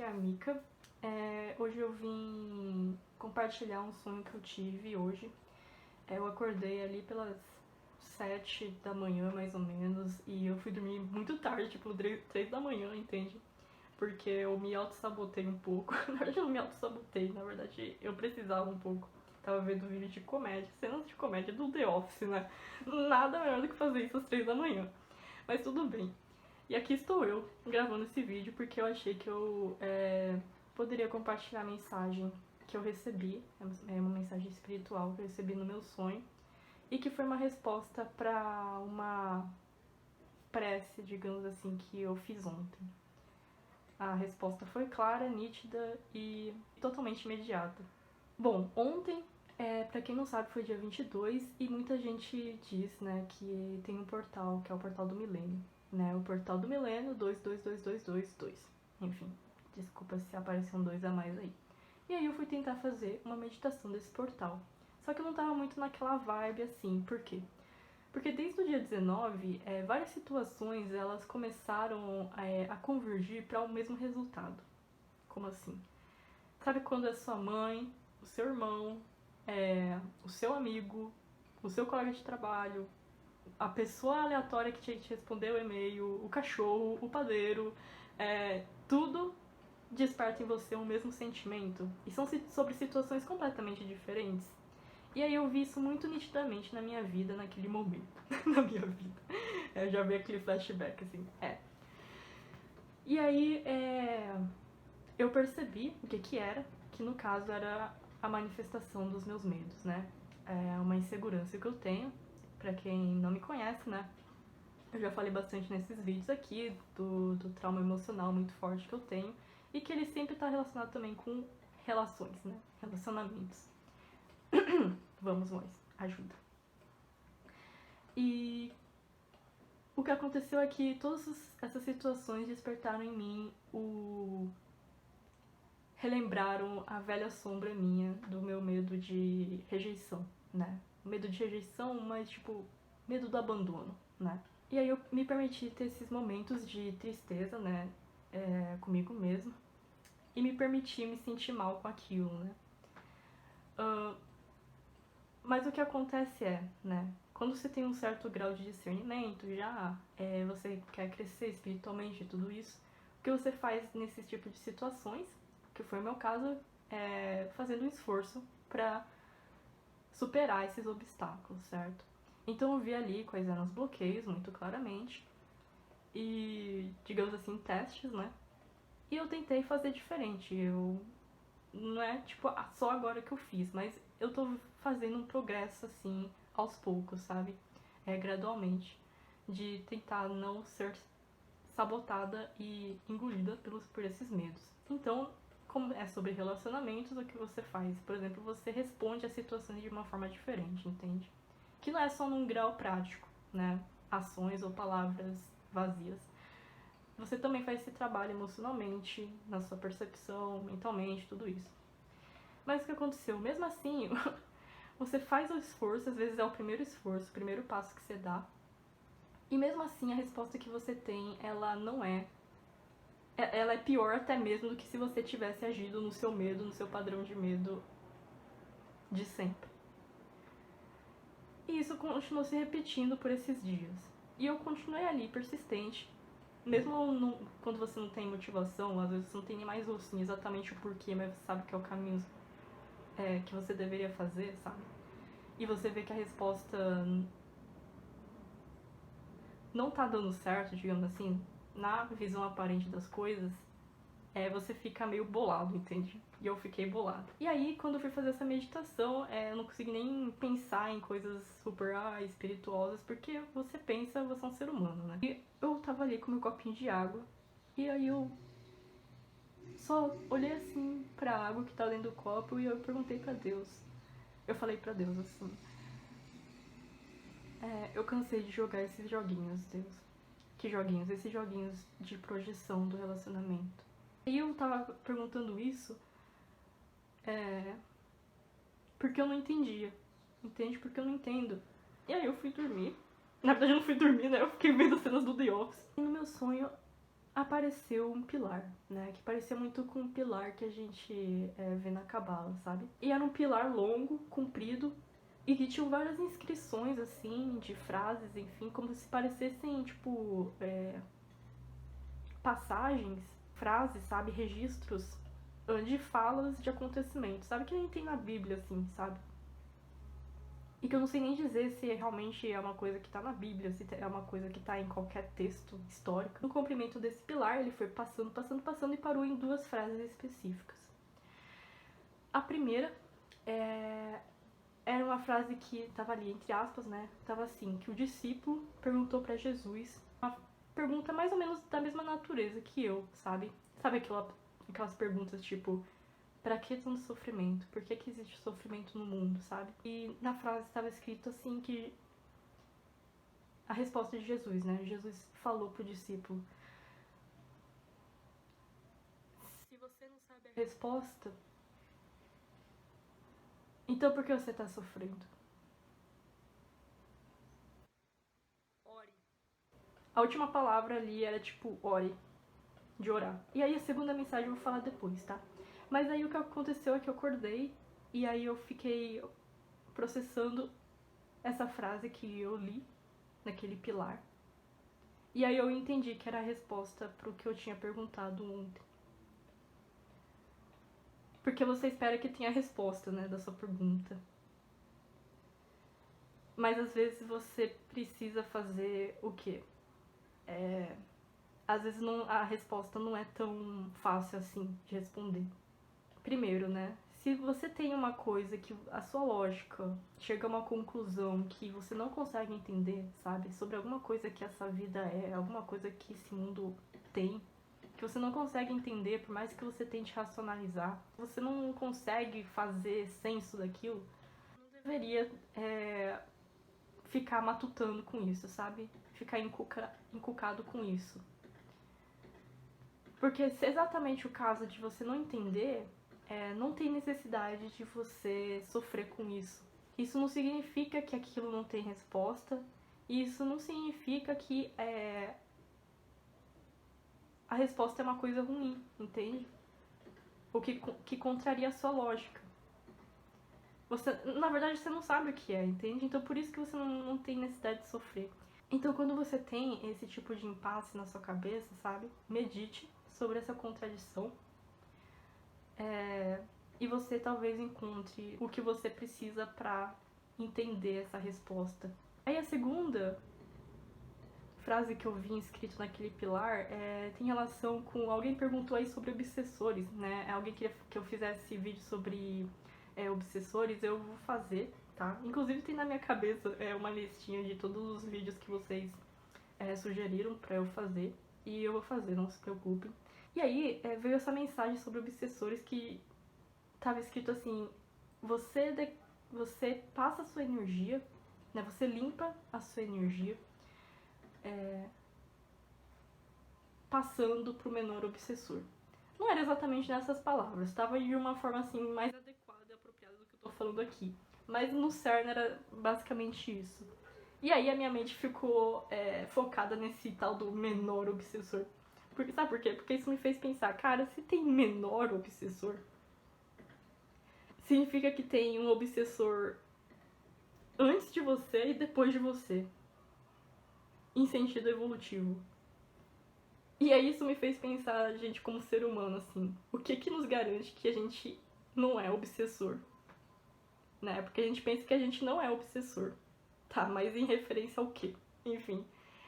aqui é a Mika. Hoje eu vim compartilhar um sonho que eu tive hoje. Eu acordei ali pelas 7 da manhã, mais ou menos, e eu fui dormir muito tarde, tipo 3 da manhã, entende? Porque eu me auto-sabotei um pouco. Na verdade eu não me auto-sabotei, na verdade eu precisava um pouco. Tava vendo vídeo de comédia, cenas de comédia do The Office, né? Nada melhor do que fazer isso às 3 da manhã. Mas tudo bem. E aqui estou eu, gravando esse vídeo, porque eu achei que eu poderia compartilhar a mensagem que eu recebi, é uma mensagem espiritual que eu recebi no meu sonho, e que foi uma resposta para uma prece, digamos assim, que eu fiz ontem. A resposta foi clara, nítida e totalmente imediata. Bom, ontem, pra quem não sabe, foi dia 22 e muita gente diz, né, que tem um portal, que é o Portal do Milênio, né, o Portal do Milênio 222222. Enfim, desculpa se apareceu um 2 a mais aí. E aí eu fui tentar fazer uma meditação desse portal. Só que eu não tava muito naquela vibe assim, por quê? Porque desde o dia 19, várias situações elas começaram a convergir para o mesmo resultado. Como assim? Sabe quando a sua mãe, o seu irmão, o seu amigo, o seu colega de trabalho, a pessoa aleatória que te respondeu o e-mail, o cachorro, o padeiro, tudo desperta em você o mesmo sentimento? E são sobre situações completamente diferentes. E aí eu vi isso muito nitidamente na minha vida, naquele momento. Na minha vida. Eu já vi aquele flashback, assim. E aí, eu percebi o que era, que no caso era a manifestação dos meus medos, né? É uma insegurança que eu tenho, pra quem não me conhece, né? Eu já falei bastante nesses vídeos aqui do trauma emocional muito forte que eu tenho e que ele sempre tá relacionado também com relações, né? Relacionamentos. Vamos, nós, ajuda. E o que aconteceu é que todas essas situações despertaram em mim relembraram a velha sombra minha do meu medo de rejeição, né? Medo de rejeição, mas tipo, medo do abandono, né? E aí eu me permiti ter esses momentos de tristeza, né? Comigo mesma. E me permiti me sentir mal com aquilo, né? Mas o que acontece né? Quando você tem um certo grau de discernimento, já você quer crescer espiritualmente e tudo isso, o que você faz nesse tipo de situações, que foi o meu caso, fazendo um esforço pra superar esses obstáculos, certo? Então eu vi ali quais eram os bloqueios, muito claramente, e, digamos assim, testes, né? E eu tentei fazer diferente. Não é tipo só agora que eu fiz, mas eu tô fazendo um progresso assim aos poucos, sabe? Gradualmente, de tentar não ser sabotada e engolida por esses medos. Então, como é sobre relacionamentos, o que você faz? Por exemplo, você responde às situações de uma forma diferente, entende? Que não é só num grau prático, né? Ações ou palavras vazias. Você também faz esse trabalho emocionalmente, na sua percepção, mentalmente, tudo isso. Mas o que aconteceu? Mesmo assim, você faz o esforço, às vezes é o primeiro esforço, o primeiro passo que você dá, e mesmo assim a resposta que você tem, ela não ela é pior até mesmo do que se você tivesse agido no seu medo, no seu padrão de medo de sempre. E isso continuou se repetindo por esses dias. E eu continuei ali, persistente, mesmo quando você não tem motivação, às vezes você não tem nem mais exatamente o porquê, mas você sabe que é o caminho que você deveria fazer, sabe? E você vê que a resposta não tá dando certo, digamos assim, na visão aparente das coisas, você fica meio bolado, entende? E eu fiquei bolado. E aí, quando eu fui fazer essa meditação, eu não consegui nem pensar em coisas super espirituosas, porque você pensa, você é um ser humano, né? E eu tava ali com meu copinho de água, e aí eu só olhei assim pra água que tá dentro do copo e eu perguntei pra Deus. Eu falei pra Deus assim: eu cansei de jogar esses joguinhos, Deus. Que joguinhos? Esses joguinhos de projeção do relacionamento. E eu tava perguntando isso porque eu não entendia. Entende? Porque eu não entendo. E aí eu fui dormir. Na verdade eu não fui dormir, né? Eu fiquei vendo as cenas do The Office. E no meu sonho apareceu um pilar, né? Que parecia muito com um pilar que a gente vê na cabala, sabe? E era um pilar longo, comprido, e que tinham várias inscrições, assim, de frases, enfim, como se parecessem, tipo, passagens, frases, sabe? Registros de falas de acontecimentos, sabe? Que nem tem na Bíblia, assim, sabe? E que eu não sei nem dizer se realmente é uma coisa que tá na Bíblia, se é uma coisa que tá em qualquer texto histórico. No comprimento desse pilar, ele foi passando e parou em duas frases específicas. A primeira era uma frase que tava ali, entre aspas, né? Tava assim, que o discípulo perguntou pra Jesus uma pergunta mais ou menos da mesma natureza que eu, sabe? Sabe aquelas perguntas tipo, pra que tanto sofrimento? Por que existe sofrimento no mundo, sabe? E na frase estava escrito assim que a resposta de Jesus, né? Jesus falou pro discípulo: se você não sabe a resposta, então por que você tá sofrendo? Ore. A última palavra ali era tipo, ore, de orar. E aí a segunda mensagem eu vou falar depois, tá? Mas aí o que aconteceu é que eu acordei e aí eu fiquei processando essa frase que eu li naquele pilar. E aí eu entendi que era a resposta pro que eu tinha perguntado ontem. Porque você espera que tenha a resposta, né, da sua pergunta. Mas às vezes você precisa fazer o quê? Às vezes a resposta não é tão fácil assim de responder. Primeiro, né? Se você tem uma coisa que a sua lógica chega a uma conclusão que você não consegue entender, sabe? Sobre alguma coisa que essa vida é, alguma coisa que esse mundo tem, que você não consegue entender, por mais que você tente racionalizar, você não consegue fazer senso daquilo, não deveria ficar matutando com isso, sabe? Ficar encucado com isso. Porque se é exatamente o caso de você não entender, não tem necessidade de você sofrer com isso. Isso não significa que aquilo não tem resposta, e isso não significa que a resposta é uma coisa ruim, entende? O que contraria a sua lógica. Você, na verdade, você não sabe o que é, entende? Então por isso que você não tem necessidade de sofrer. Então quando você tem esse tipo de impasse na sua cabeça, sabe? Medite sobre essa contradição. E você talvez encontre o que você precisa pra entender essa resposta. Aí a segunda frase que eu vi escrito naquele pilar tem relação com... Alguém perguntou aí sobre obsessores, né? Alguém queria que eu fizesse vídeo sobre obsessores, eu vou fazer, tá? Inclusive tem na minha cabeça uma listinha de todos os vídeos que vocês sugeriram pra eu fazer. E eu vou fazer, não se preocupem. E aí veio essa mensagem sobre obsessores que tava escrito assim: você passa a sua energia, né? Você limpa a sua energia passando pro menor obsessor. Não era exatamente nessas palavras, estava de uma forma assim mais adequada e apropriada do que eu tô falando aqui. Mas no cerne era basicamente isso. E aí a minha mente ficou focada nesse tal do menor obsessor. Porque, sabe por quê? Porque isso me fez pensar, cara, se tem menor obsessor, significa que tem um obsessor antes de você e depois de você, em sentido evolutivo. E aí isso me fez pensar, a gente como ser humano, assim, o que nos garante que a gente não é obsessor? Né? Porque a gente pensa que a gente não é obsessor, tá? Mas em referência ao quê? Enfim.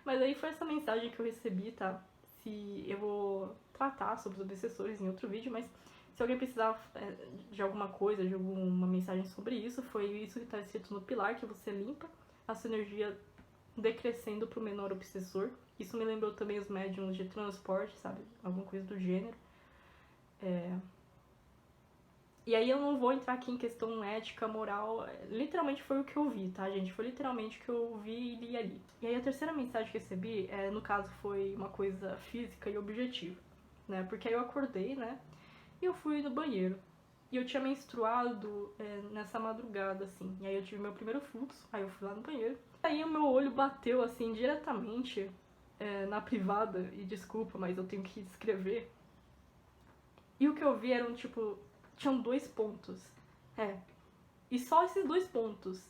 Mas aí foi essa mensagem que eu recebi, tá? Se eu vou tratar sobre os obsessores em outro vídeo, mas se alguém precisar de alguma coisa, de alguma mensagem sobre isso, foi isso que tá escrito no pilar, que você limpa a sua energia decrescendo pro menor obsessor. Isso me lembrou também os médiums de transporte, sabe? Alguma coisa do gênero. E aí eu não vou entrar aqui em questão ética, moral. Literalmente foi o que eu vi, tá, gente? Foi literalmente o que eu vi e li ali. E aí a terceira mensagem que eu recebi, no caso, foi uma coisa física e objetiva, né? Porque aí eu acordei, né? E eu fui no banheiro. E eu tinha menstruado nessa madrugada, assim. E aí eu tive meu primeiro fluxo, aí eu fui lá no banheiro. Aí o meu olho bateu, assim, diretamente na privada, e desculpa, mas eu tenho que escrever. E o que eu vi eram, tipo, tinham 2 pontos. E só esses 2 pontos.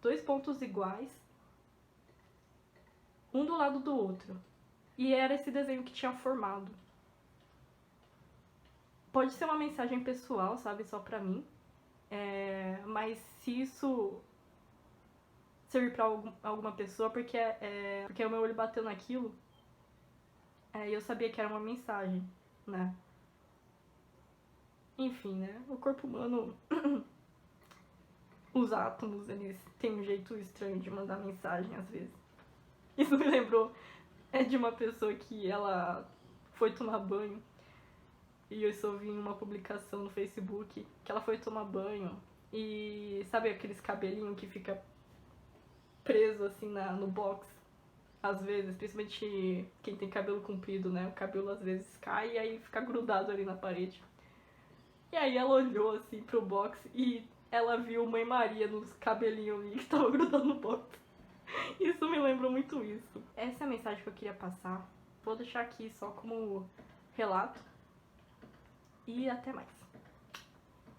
2 pontos iguais, um do lado do outro. E era esse desenho que tinha formado. Pode ser uma mensagem pessoal, sabe, só pra mim. Mas se isso servir pra alguma pessoa, porque o meu olho bateu naquilo, e eu sabia que era uma mensagem, né? Enfim, né? O corpo humano, os átomos, eles têm um jeito estranho de mandar mensagem às vezes. Isso me lembrou de uma pessoa que ela foi tomar banho. E eu só vi uma publicação no Facebook que ela foi tomar banho e sabe aqueles cabelinhos que fica preso assim no box? Às vezes, principalmente quem tem cabelo comprido, né? O cabelo às vezes cai e aí fica grudado ali na parede. E aí ela olhou assim pro box e ela viu Mãe Maria nos cabelinhos ali que tava grudado no box. Isso me lembrou muito isso. Essa é a mensagem que eu queria passar. Vou deixar aqui só como relato. E até mais.